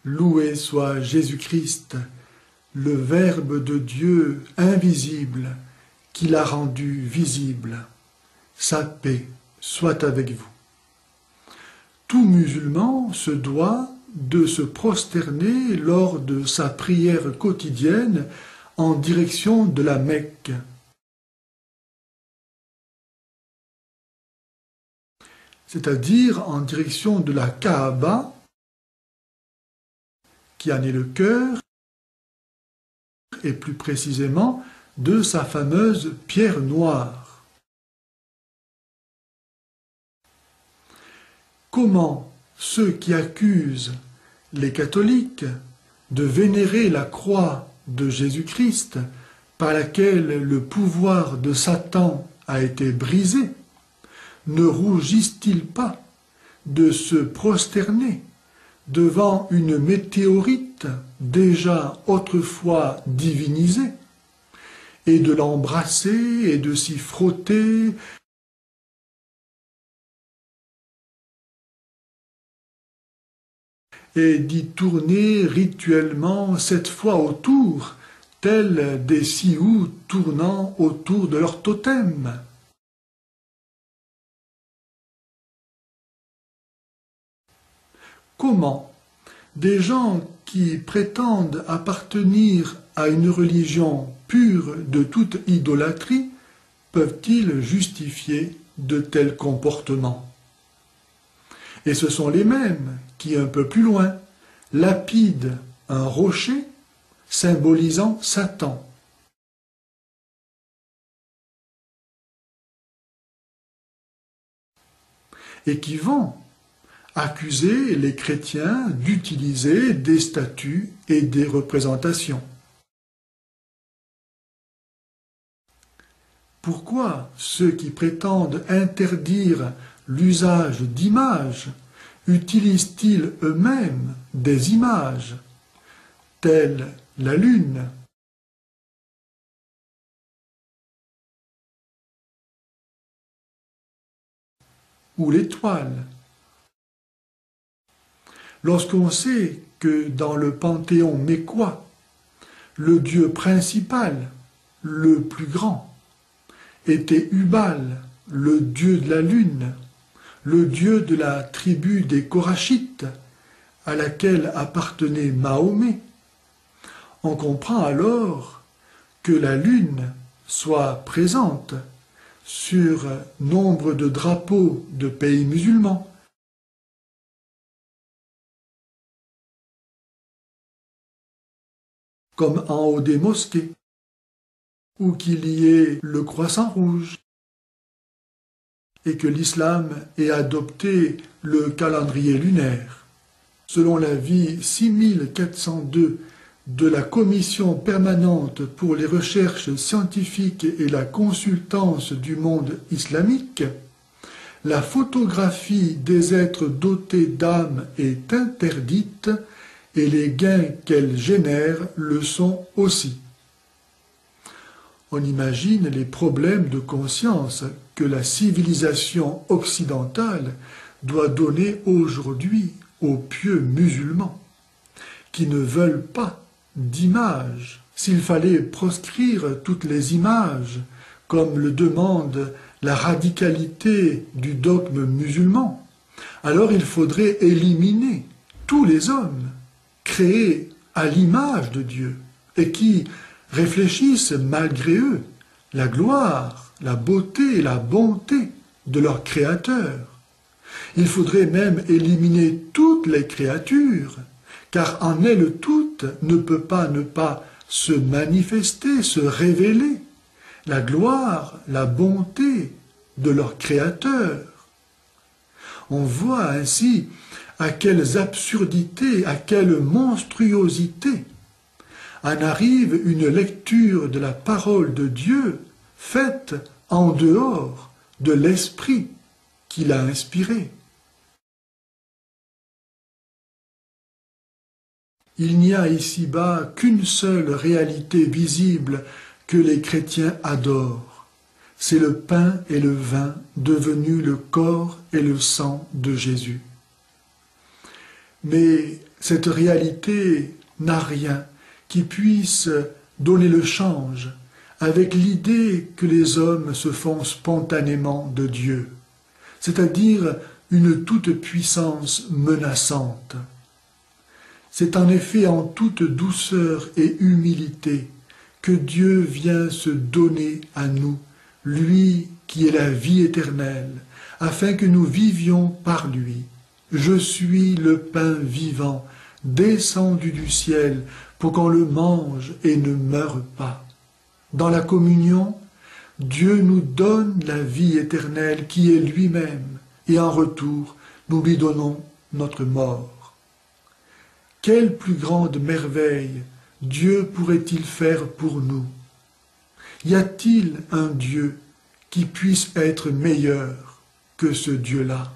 Loué soit Jésus-Christ, le Verbe de Dieu invisible, qui l'a rendu visible. Sa paix soit avec vous. Tout musulman se doit de se prosterner lors de sa prière quotidienne en direction de la Mecque. C'est-à-dire en direction de la Kaaba, qui en est le cœur, et plus précisément de sa fameuse pierre noire. Comment ceux qui accusent les catholiques de vénérer la croix de Jésus-Christ, par laquelle le pouvoir de Satan a été brisé, ne rougissent-ils pas de se prosterner devant une météorite déjà autrefois divinisée, et de l'embrasser et de s'y frotter et d'y tourner rituellement 7 fois autour, tels des Sioux tournant autour de leur totem? Comment des gens qui prétendent appartenir à une religion pure de toute idolâtrie peuvent-ils justifier de tels comportements? Et ce sont les mêmes qui, un peu plus loin, lapident un rocher symbolisant Satan. Et qui vont accuser les chrétiens d'utiliser des statues et des représentations. Pourquoi ceux qui prétendent interdire l'usage d'images utilisent-ils eux-mêmes des images, telles la lune, ou l'étoile? Lorsqu'on sait que dans le panthéon mécois, le dieu principal, le plus grand, était Hubal, le dieu de la lune, le dieu de la tribu des Korachites, à laquelle appartenait Mahomet, on comprend alors que la lune soit présente sur nombre de drapeaux de pays musulmans, comme en haut des mosquées, ou qu'il y ait le croissant rouge, et que l'islam ait adopté le calendrier lunaire. Selon l'avis 6402 de la Commission permanente pour les recherches scientifiques et la consultance du monde islamique, la photographie des êtres dotés d'âme est interdite et les gains qu'elle génère le sont aussi. On imagine les problèmes de conscience que la civilisation occidentale doit donner aujourd'hui aux pieux musulmans, qui ne veulent pas d'images. S'il fallait proscrire toutes les images, comme le demande la radicalité du dogme musulman, alors il faudrait éliminer tous les hommes créés à l'image de Dieu et qui réfléchissent malgré eux la gloire, la beauté et la bonté de leur Créateur. Il faudrait même éliminer toutes les créatures, car en elles toutes ne peut pas ne pas se manifester, se révéler la gloire, la bonté de leur Créateur. On voit ainsi à quelles absurdités, à quelle monstruosité en arrive une lecture de la parole de Dieu faite en dehors de l'esprit qui l'a inspiré. Il n'y a ici-bas qu'une seule réalité visible que les chrétiens adorent. C'est le pain et le vin devenus le corps et le sang de Jésus. Mais Cette réalité n'a rien qui puisse donner le change avec l'idée que les hommes se font spontanément de Dieu, c'est-à-dire une toute-puissance menaçante. C'est en effet en toute douceur et humilité que Dieu vient se donner à nous, lui qui est la vie éternelle, afin que nous vivions par lui. Je suis le pain vivant, descendu du ciel, pour qu'on le mange et ne meure pas. Dans la communion, Dieu nous donne la vie éternelle qui est lui-même, et en retour, nous lui donnons notre mort. Quelle plus grande merveille Dieu pourrait-il faire pour nous? Y a-t-il un Dieu qui puisse être meilleur que ce Dieu-là?